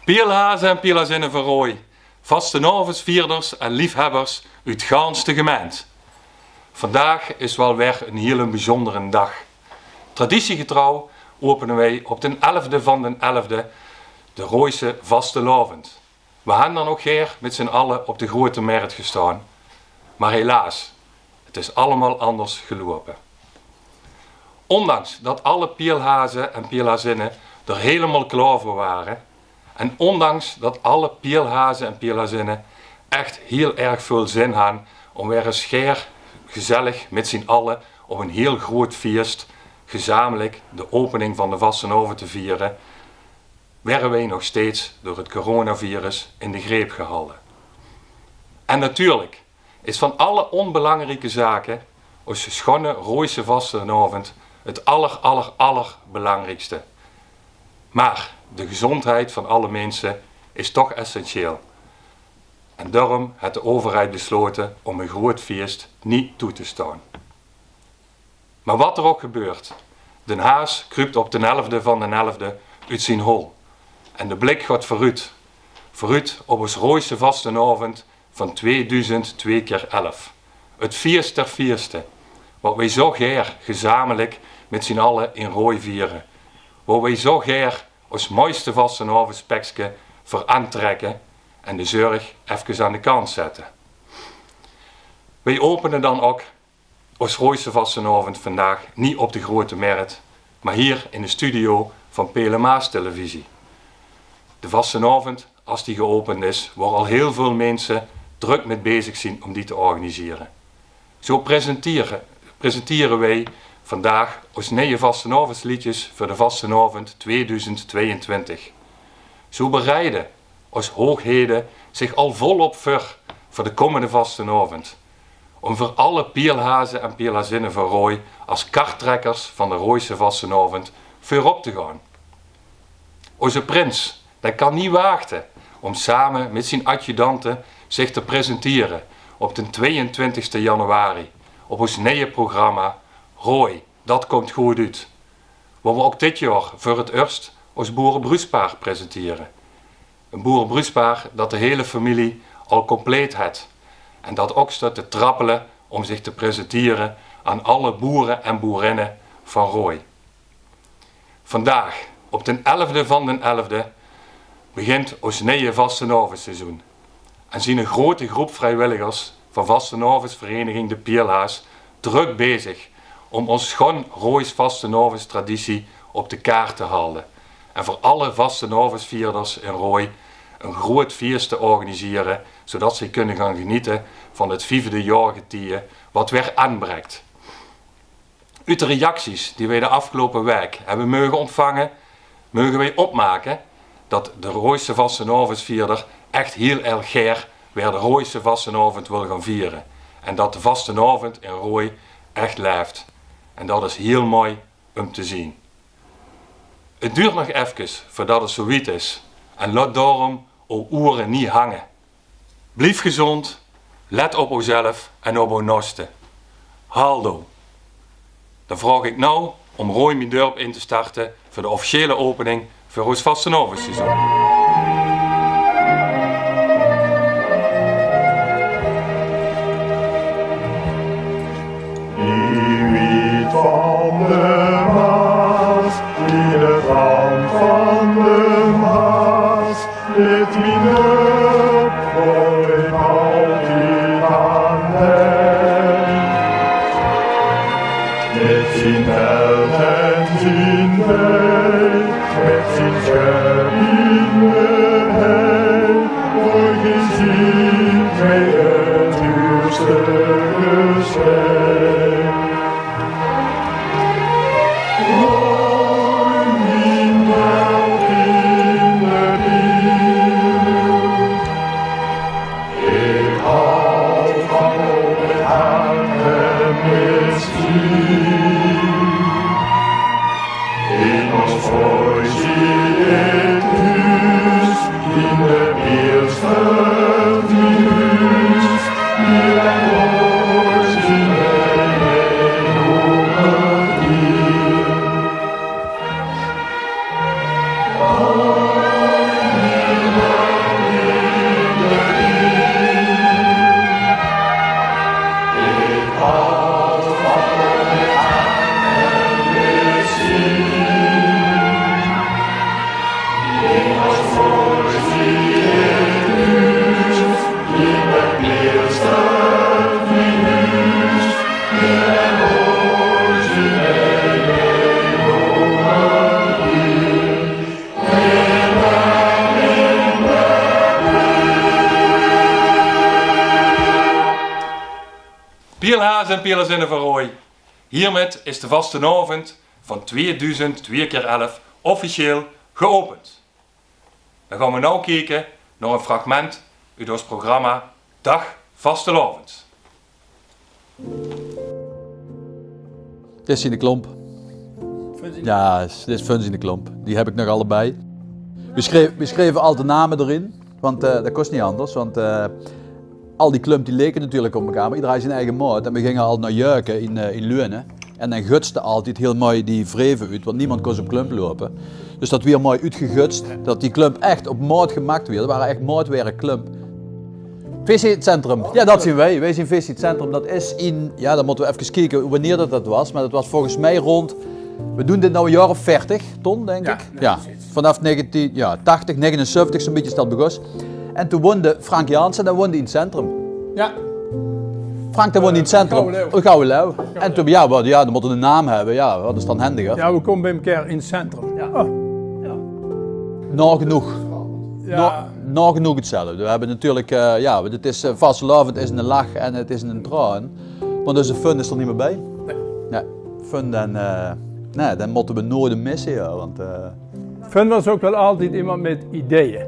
Pielhazen en pielazinnen van Rooi, vastenavondsvierders en liefhebbers uit gaans de gemeente. Vandaag is wel weer een hele bijzondere dag. Traditiegetrouw openen wij op de 11e van de 11e de Rooise vastelavond. We hebben dan ook hier met z'n allen op de grote markt gestaan. Maar helaas, het is allemaal anders gelopen. Ondanks dat alle pielhazen en pielazinnen er helemaal klaar voor waren, en ondanks dat alle pielhazen en pielazinnen echt heel erg veel zin hadden om weer eens gezellig met z'n allen op een heel groot feest gezamenlijk de opening van de vastenavond te vieren, werden wij nog steeds door het coronavirus in de greep gehouden. En natuurlijk is van alle onbelangrijke zaken onze schone Rooise vastenavond het allerbelangrijkste. Maar de gezondheid van alle mensen is toch essentieel. En daarom heeft de overheid besloten om een groot feest niet toe te staan. Maar wat er ook gebeurt, Den Haas kruipt op de 11e van de 11e uit zijn hol. En de blik gaat vooruit. Vooruit op ons Rooise vastenavond van 2002 keer 11. Het feest der feesten, wat wij zo graag gezamenlijk met z'n allen in Rooi vieren. Waar wij zo graag ons mooiste vastenavondspekske voor aantrekken en de zorg even aan de kant zetten. Wij openen dan ook ons Rooise vastenavond vandaag niet op de grote markt, maar hier in de studio van PLMA's televisie. De vastenavond, als die geopend is, waar al heel veel mensen druk mee bezig zijn om die te organiseren. Zo presenteren wij vandaag ons nieuwe vastenavondsliedjes voor de vastenavond 2022. Zo bereiden ons hoogheden zich al volop voor de komende vastenavond. Om voor alle pielhazen en pielazinnen van Rooi als karttrekkers van de Rooise vastenavond voorop te gaan. Onze prins, dat kan niet wachten om samen met zijn adjudanten zich te presenteren op de 22 januari op ons nieuwe programma Rooi, dat komt goed uit. Waar we ook dit jaar voor het eerst ons boerenbruispaar presenteren. Een boerenbruispaar dat de hele familie al compleet heeft. En dat ook staat te trappelen om zich te presenteren aan alle boeren en boerinnen van Rooi. Vandaag, op de 11e van de 11e, begint ons nieuwe vastenavondseizoen. En zien een grote groep vrijwilligers van vastenavondsvereniging De Pielhaas druk bezig om ons schoon Roois vastenavondstraditie op de kaart te houden. En voor alle vastenavondsvierders in Rooi een groot feest te organiseren, zodat ze kunnen gaan genieten van het 5e jaargetije wat weer aanbreekt. Uit de reacties die wij de afgelopen week hebben mogen ontvangen, mogen wij opmaken dat de Rooise vastenavondsvierder echt heel erg graag weer de Rooise vastenavond wil gaan vieren. En dat de vastenavond in Rooi echt leeft. En dat is heel mooi om te zien. Het duurt nog even voordat het zoiets is. En laat daarom uw oren niet hangen. Blijf gezond, let op uzelf en op uw naasten. Haldo. Dan vraag ik nou om Rooi mijn dorp in te starten voor de officiële opening voor ons vastenavondseizoen. Van de Maas, in het land van de Maas, ligt mijn dorp, waar ik altijd aan denk. Met zijn held en zijn wee, met zijn schep in de hei, voor gezien met het duurste geschenk. In ons huis in het huis, in Pielhaas en Pielezinnen van Rooij. Hiermee is de vastenavond van 2002x11 officieel geopend. Dan gaan we nu kijken naar een fragment uit ons programma Dag Vastelavond. Dit is in de klomp. Ja, dit is Funs in de klomp. Die heb ik nog allebei. We schreven al de namen erin, want dat kost niet anders. Want al die klump die leken natuurlijk op elkaar, maar iedereen zijn eigen maat. En we gingen al naar Juiken in Leunen. En dan gutste altijd heel mooi die vreven uit, want niemand kon op klump lopen. Dus dat weer mooi uitgegutst, dat die klump echt op maat gemaakt werd. Dat waren echt maatwerk klump. Visitiecentrum, ja dat zien wij. Wij zien Visitiecentrum. Dat is in, ja dan moeten we even kijken wanneer dat was. Maar dat was volgens mij rond, we doen dit nou een jaar of 40, Ton denk ik. Ja, vanaf 1980, 79 zo'n beetje is dat begonnen. En toen woonde Frank Jansen, dat woonde in het centrum. Ja. Frank dat woonde in het centrum, een Gouden Leeuw. En toen, ja, dan moeten we een naam hebben, ja, dat is dan handiger. Ja, we komen bij elkaar in het centrum. Ja. Oh. Nagenoeg. Ja. Nagenoeg hetzelfde. We hebben natuurlijk, het is vastelavond is een lach en het is een traan. Maar dus de fun is er niet meer bij. Nee. Fun dan moeten we nooit missen, ja, want... Fun was ook wel altijd iemand met ideeën.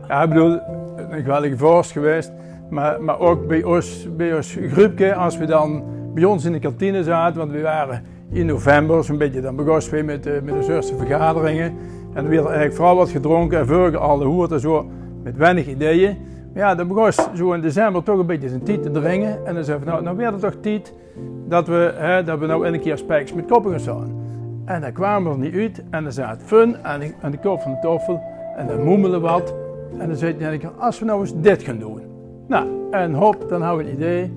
Ja, ik bedoel, een geweldige vorst geweest, maar ook bij ons groepje, als we dan bij ons in de kantine zaten, want we waren in november, zo'n beetje, dan begonnen we met de eerste vergaderingen. En dan werd er eigenlijk vooral wat gedronken en vurgen al de hoert en zo, met weinig ideeën. Maar ja, dan begon zo in december toch een beetje zijn tijd te dringen. En dan zeiden we, nou werd het toch tijd dat we nou een keer spijkers met koppen gaan staan. En dan kwamen we er niet uit en dan zat Fun aan de kop van de toffel en dan moemelen wat. En dan zei hij, als we nou eens dit gaan doen. Nou, en hop, dan hebben we een idee.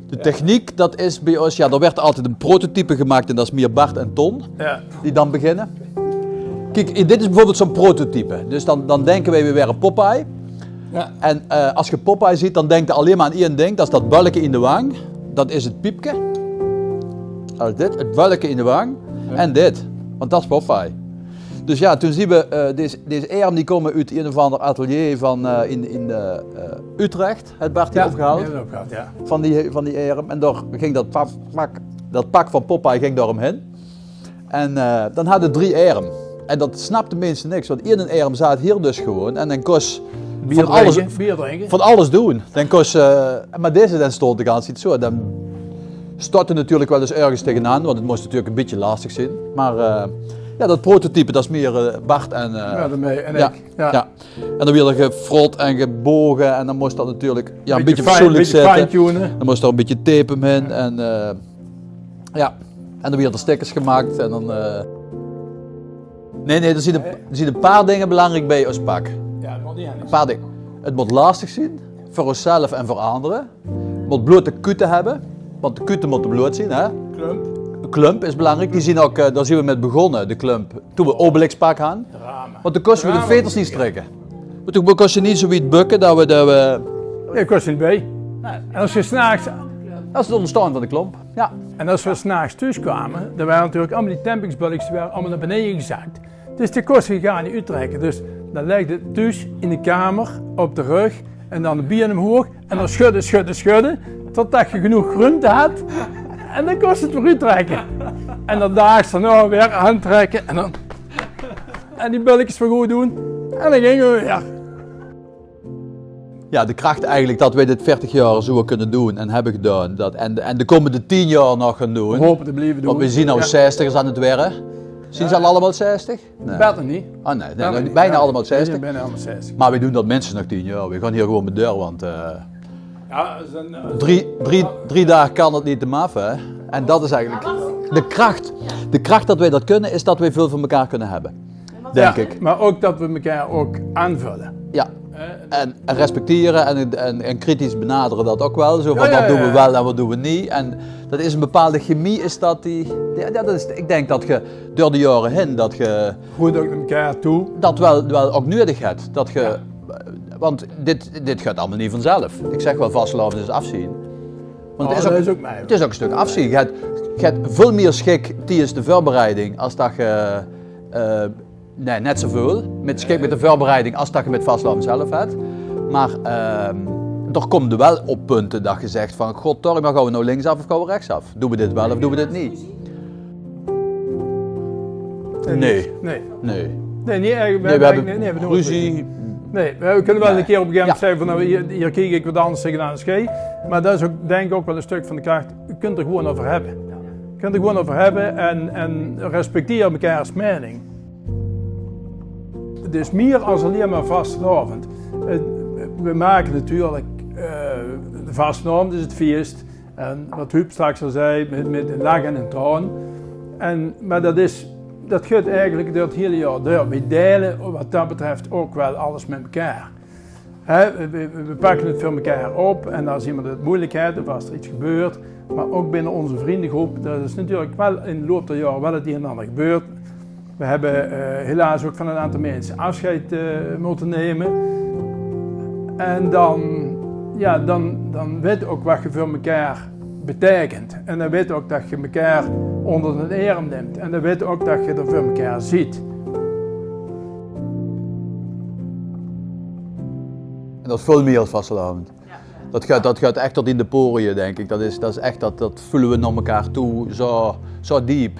De techniek, dat is bij ons, ja, er werd altijd een prototype gemaakt en dat is meer Bart en Ton, die dan beginnen. Kijk, dit is bijvoorbeeld zo'n prototype. Dus dan denken wij, we waren Popeye. Ja. En als je Popeye ziet, dan denk je alleen maar aan één ding, dat is dat bulletje in de wang. Dat is het piepje. Als dit, het bulletje in de wang. Ja. En dit, want dat is Popeye. Dus ja, toen zien we, deze erm die komen uit een of ander atelier van in Utrecht, het Bart die opgehaald. Ja. Van die erm. En daar ging dat pak van Popeye ging daar omheen. En dan hadden 3 erm. En dat snapte mensen niks, want één erm zat hier dus gewoon en dan kost van alles doen. Dan kost, maar deze dan stond de hele tijd zo. Dan stortte natuurlijk wel eens ergens tegenaan, want het moest natuurlijk een beetje lastig zijn. Maar ja, dat prototype, dat is meer Bart en... ja, daarmee en ik. Ja. En dan werd er gefrot en gebogen en dan moest dat natuurlijk een beetje persoonlijk zetten. Dan moest er een beetje tape in en ja. En dan werden er stickers gemaakt en dan... Nee, er zitten een paar dingen belangrijk bij als pak. Ja, dat moet niet een paar dingen. Het moet lastig zijn, voor onszelf en voor anderen. Het moet blote kuten hebben, want de kuten moeten bloot zijn. Hè? Klump. De klump is belangrijk, die zien ook, daar zien we met begonnen, de klump. Toen we Obelix pak hadden. Want toen kosten we de veters niet strikken. Maar toen kosten niet zoiets bukken dat we... Nee, kost niet bij. Nee. En als je s'nachts... Dat is het ontstaan van de klomp. Ja. En als we s'nachts thuis kwamen, dan waren natuurlijk allemaal die tempingsbulletjes allemaal naar beneden gezakt. Dus die kost je gaan niet uittrekken. Dus dan leg je thuis in de kamer op de rug en dan de bier omhoog en dan schudden, totdat je genoeg groente had. En dan kost het weer uittrekken. En dan daags daarna weer aantrekken en die bulletjes weer goed doen. En dan gingen we weer. Ja, de kracht eigenlijk dat wij dit 40 jaar zo kunnen doen en hebben gedaan. En de komende 10 jaar nog gaan doen. We hopen te blijven doen. Want we zien nou 60ers aan het werken. Zien ze al allemaal 60? Nee. Beter niet. Oh nee, bijna allemaal 60. Bijna allemaal 60. Maar we doen dat minstens nog 10 jaar. We gaan hier gewoon met deur, want ja, drie dagen kan het niet te maf, hè. En dat is eigenlijk de kracht. De kracht dat wij dat kunnen, is dat wij veel van elkaar kunnen hebben. Denk ik. Maar ook dat we elkaar ook aanvullen. Ja. En respecteren en kritisch benaderen dat ook wel. Zo van Ja, wat doen we ja. wel en wat doen we niet. En dat is een bepaalde chemie, is dat dat is, ik denk dat je door de jaren heen, dat je Goed ook naar elkaar toe. dat wel ook nodig hebt. Dat je, want dit gaat allemaal niet vanzelf. Ik zeg wel vastlopen is afzien. Want Dat is ook mij. het is ook een stuk afzien. Je hebt veel meer schik tijdens de voorbereiding als dat je... nee, net zoveel. Met schik met de voorbereiding als dat je met vastlopen zelf hebt. Maar er komt er wel op punten dat je zegt van... God, maar gaan we nou linksaf of gaan we rechtsaf? Doen we dit wel of doen we dit niet? Nee. Nee. Nee. Nee, niet eigenlijk. Nee, we hebben we doen ruzie. Nee, we kunnen wel een keer op een gegeven moment Ja. zeggen van nou, hier kijk ik wat anders tegenaan als jij. Maar dat is ook denk ik ook wel een stuk van de kracht. Je kunt er gewoon over hebben. Je kunt er gewoon over hebben en respecteer mekaars mening. Het is meer als alleen maar vastelavond. We maken natuurlijk de vastelavond is het feest. En wat Huub straks al zei, met een lach en een traan. Maar dat gaat eigenlijk door het hele jaar door. We delen wat dat betreft ook wel alles met elkaar. We pakken het voor elkaar op en als iemand het moeilijk heeft of als er iets gebeurt. Maar ook binnen onze vriendengroep, dat is natuurlijk wel in de loop der jaren wel het een en ander gebeurd. We hebben helaas ook van een aantal mensen afscheid moeten nemen. En dan weet ook wat je voor elkaar betekent. En dan weet ook dat je elkaar onder de arm neemt. En dan weet ook dat je er voor elkaar ziet. En dat is veel meer als vastelavond. Dat gaat echt tot in de poriën, denk ik. Dat is echt, dat voelen we naar elkaar toe zo diep.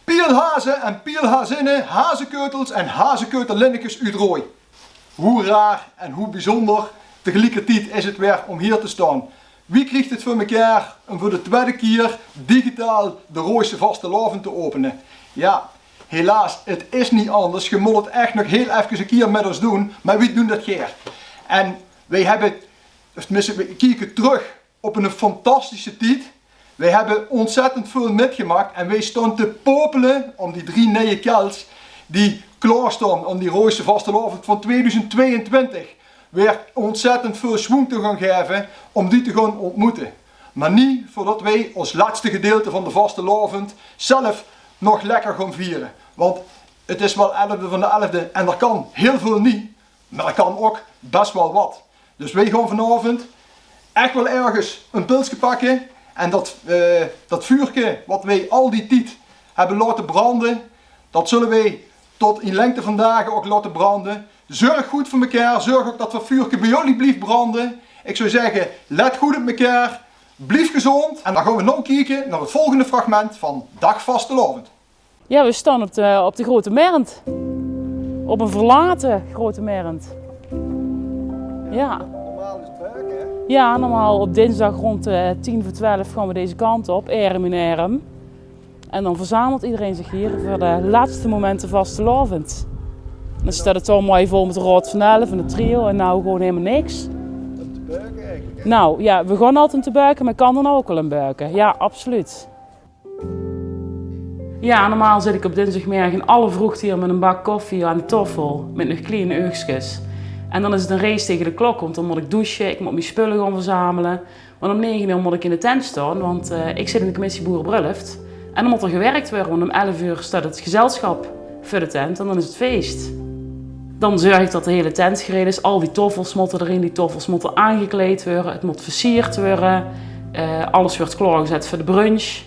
Pielhazen en pielhazinnen, hazenkeutels en hazenkeuterlinnekes uit Rooi. Hoe raar en hoe bijzonder tegelijkertijd is het weer om hier te staan. Wie krijgt het voor elkaar om voor de tweede keer digitaal de Rooise vastelavond te openen? Ja, helaas, het is niet anders. Je moet het echt nog heel even een keer met ons doen, maar we doen dat keer. En wij hebben, of tenminste, we kijken terug op een fantastische tijd. Wij hebben ontzettend veel metgemaakt en wij staan te popelen om die 3 nieuwe kels die klaarstaan om die Rooise vastelavond van 2022 weer ontzettend veel schwung te gaan geven om die te gaan ontmoeten. Maar niet voordat wij ons laatste gedeelte van de vastelavond zelf nog lekker gaan vieren. Want het is wel 11e van de 11e en er kan heel veel niet, maar er kan ook best wel wat. Dus wij gaan vanavond echt wel ergens een pilsje pakken. En dat vuurtje wat wij al die tijd hebben laten branden, dat zullen wij tot in lengte van dagen ook laten branden. Zorg goed voor elkaar, zorg ook dat dat vuurtje bij jullie blijft branden. Ik zou zeggen, let goed op elkaar, blijf gezond. En dan gaan we nog kijken naar het volgende fragment van Dag Vastelavond. Ja, we staan op de Grote Mernd. Op een verlaten Grote Mernd. Ja. Normaal is het werk, hè? Ja, normaal op dinsdag rond 11:50 gaan we deze kant op, arm in arm. En dan verzamelt iedereen zich hier voor de laatste momenten vastelavond. Dan staat het zo mooi vol met de Rood van 11 en het trio en nou gewoon helemaal niks. Om te buiken eigenlijk. Hè? Nou ja, we gaan altijd te buiken, maar ik kan er nou ook wel een buiken. Ja, absoluut. Ja, normaal zit ik op dinsdagmorgen alle vroeg hier met een bak koffie aan de toffel met nog kleine oogstjes. En dan is het een race tegen de klok, want dan moet ik douchen, ik moet mijn spullen gaan verzamelen. Want om 9 uur moet ik in de tent staan, want ik zit in de commissie Boerenbruiloft. En dan moet er gewerkt worden, want om 11 uur staat het gezelschap voor de tent en dan is het feest. Dan zorg ik dat de hele tent gereden is, al die toffels moeten erin, die toffels moeten aangekleed worden, het moet versierd worden. Alles wordt klaargezet voor de brunch.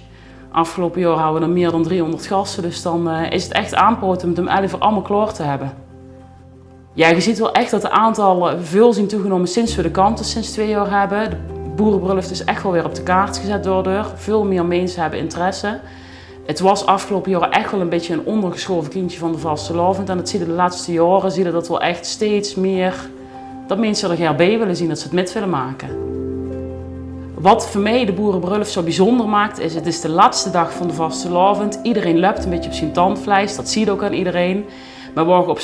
Afgelopen jaar hadden we er meer dan 300 gasten, dus dan is het echt aanpoten om het om 11 uur allemaal klaar te hebben. Ja, je ziet wel echt dat de aantallen veel zien toegenomen sinds we de kanten sinds 2 jaar hebben. De Boerenbruiloft is echt wel weer op de kaart gezet daardoor. Veel meer mensen hebben interesse. Het was afgelopen jaren echt wel een beetje een ondergeschoven kindje van de vastelavond. En dat zie je de laatste jaren, zie je dat wel echt steeds meer, dat mensen er graag bij willen zien, dat ze het met willen maken. Wat voor mij de Boerenbruiloft zo bijzonder maakt, is het is de laatste dag van de vastelavond. Iedereen loopt een beetje op zijn tandvlees, dat zie je ook aan iedereen. Maar morgen op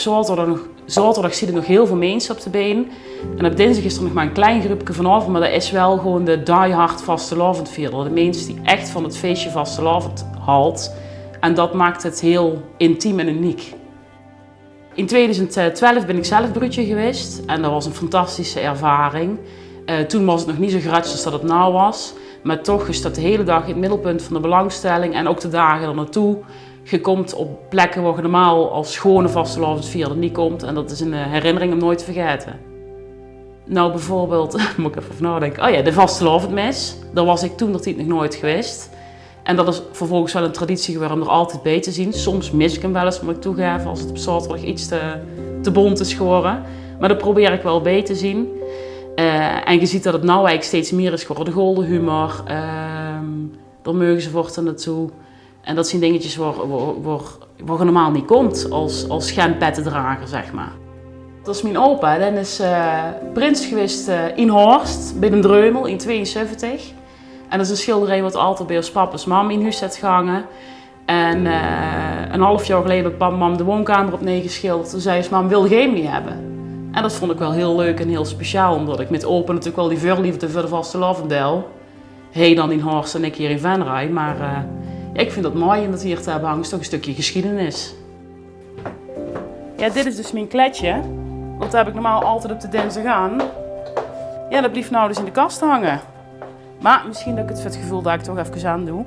zaterdag zie je nog heel veel mensen op de been. En op dinsdag is er nog maar een klein groepje vanavond, maar dat is wel gewoon de diehard vastelavondvierder. De mensen die echt van het feestje vastelavond houdt. En dat maakt het heel intiem en uniek. In 2012 ben ik zelf broedje geweest en dat was een fantastische ervaring. Toen was het nog niet zo grats als dat het nou was. Maar toch is dat de hele dag in het middelpunt van de belangstelling en ook de dagen er naartoe. Je komt op plekken waar je normaal als schone vastelovensvierder niet komt. En dat is een herinnering om nooit te vergeten. Nou bijvoorbeeld, moet ik even over nadenken. Oh ja, de vastelovendmis. Daar was ik toen nog nooit geweest. En dat is vervolgens wel een traditie geworden om er altijd bij te zien. Soms mis ik hem wel eens, moet ik toegeven, als het op zaterdag iets te bont is geworden. Maar dat probeer ik wel bij te zien. En je ziet dat het nou eigenlijk steeds meer is geworden. De golden humor, daar mogen ze voortaan naartoe. En dat zijn dingetjes waar je normaal niet komt als genpettendrager, zeg maar. Dat is mijn opa, dat is prins geweest in Horst, bij de Dreumel in 72. En dat is een schilderij wat altijd bij ons papa's mam in huis heeft gehangen. En een half jaar geleden heb mam de woonkamer op neergeschilderd. Toen zei ze, mam, wil je hem niet hebben? En dat vond ik wel heel leuk en heel speciaal, omdat ik met opa natuurlijk wel die voorliefde voor de vastelovendel. Hij dan in Horst en ik hier in Venray. Maar ik vind het mooi om dat hier te hebben hangen. Het is toch een stukje geschiedenis. Ja, dit is dus mijn kletje. Dat heb ik normaal altijd op de dinsdag aan. Ja, dat blijft nou dus in de kast hangen. Maar misschien dat ik het voor het gevoel dat ik toch even aan doe.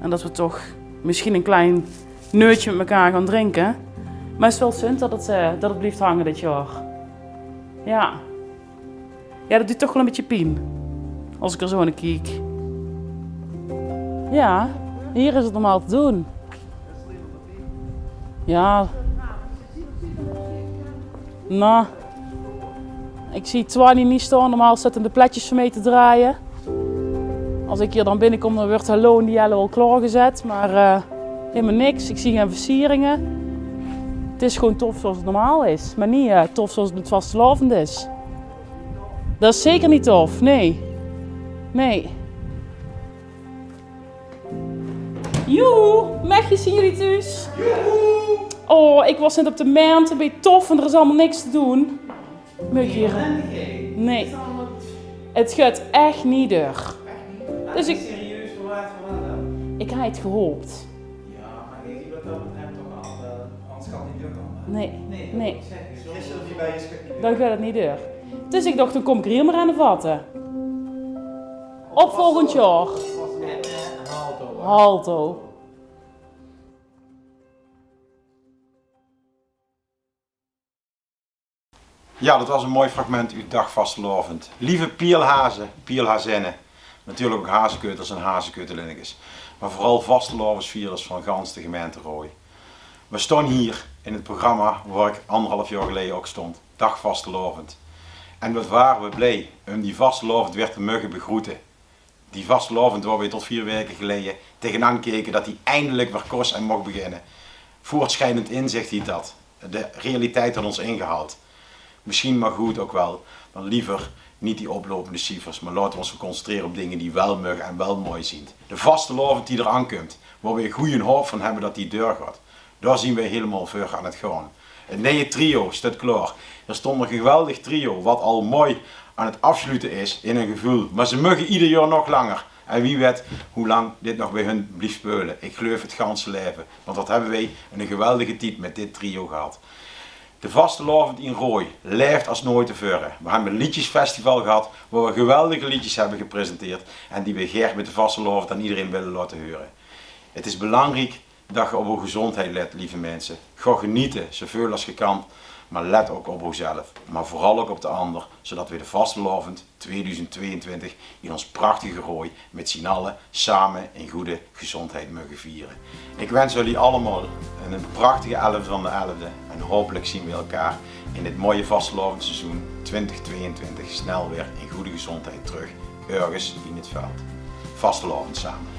En dat we toch misschien een klein neutje met elkaar gaan drinken. Maar het is wel zin dat het blijft hangen dit jaar. Ja. Ja, dat doet toch wel een beetje pijn. Als ik er zo naar kijk. Ja, hier is het normaal te doen. Ja. Nou. Ik zie Twanny niet staan. Normaal zitten de pletjes voor mij te draaien. Als ik hier dan binnenkom, dan wordt hallo en die jelle al klaargezet. Maar helemaal niks. Ik zie geen versieringen. Het is gewoon tof zoals het normaal is. Maar niet tof zoals het met vastelovend is. Dat is zeker niet tof, nee. Nee. Joehoe, Mechje, zien jullie thuis? Joehoe! Oh, ik was net op de Mernt, een beetje tof en er is allemaal niks te doen. Mugje. Nee. Het gaat echt niet door. Dus ik... serieus verwaard van hem? Ik had het gehoopt. Ja, maar ik zie wat dat betreft toch al, anders kan het niet doorkomen. Nee. Gisteren niet bij je schip. Dan gaat het niet door. Dus ik dacht, dan kom ik er hier maar aan de vatten. Op volgend jaar. Halto. Ja, dat was een mooi fragment uit Dag Vastelovend. Lieve pielhazen, pielhazinnen, natuurlijk ook hazenkeutels en hazenkeutelinnikes, maar vooral vastelovensvierders van gans de gemeente Rooij. We staan hier in het programma waar ik 1,5 jaar geleden ook stond, Dag Vastelovend. En wat waren we blij om die vastelovend weer te mogen begroeten. Die vastelovend waar we tot 4 weken geleden tegenaan keken dat hij eindelijk weer kost en mocht beginnen. Voortschrijdend inzicht hield dat. De realiteit had ons ingehaald. Misschien maar goed ook wel, dan liever niet die oplopende cijfers, maar laten we ons concentreren op dingen die wel mogen en wel mooi zien. De vastelovend die eraan komt, waar we een goede hoop van hebben dat die deur gaat, daar zien we helemaal voor aan het gaan. Het nieuwe trio staat klaar. Er stond een geweldig trio, wat al mooi aan het afsluiten is in een gevoel, maar ze mogen ieder jaar nog langer. En wie weet hoe lang dit nog bij hun blijft spelen. Ik geloof het ganse leven, want dat hebben wij een geweldige tijd met dit trio gehad. De vastelovend in Rooij leeft als nooit tevoren. We hebben een liedjesfestival gehad waar we geweldige liedjes hebben gepresenteerd en die we graag met de vastelovend aan iedereen willen laten horen. Het is belangrijk dat je op je gezondheid let, lieve mensen. Ga genieten, zoveel als je kan, maar let ook op jezelf. Maar vooral ook op de ander, zodat we de vastelovend 2022 in ons prachtige Rooij met z'n allen samen in goede gezondheid mogen vieren. Ik wens jullie allemaal een prachtige 11e van de 11e en hopelijk zien we elkaar in dit mooie vastelovend seizoen 2022 snel weer in goede gezondheid terug, ergens in het veld. Vastelovend samen.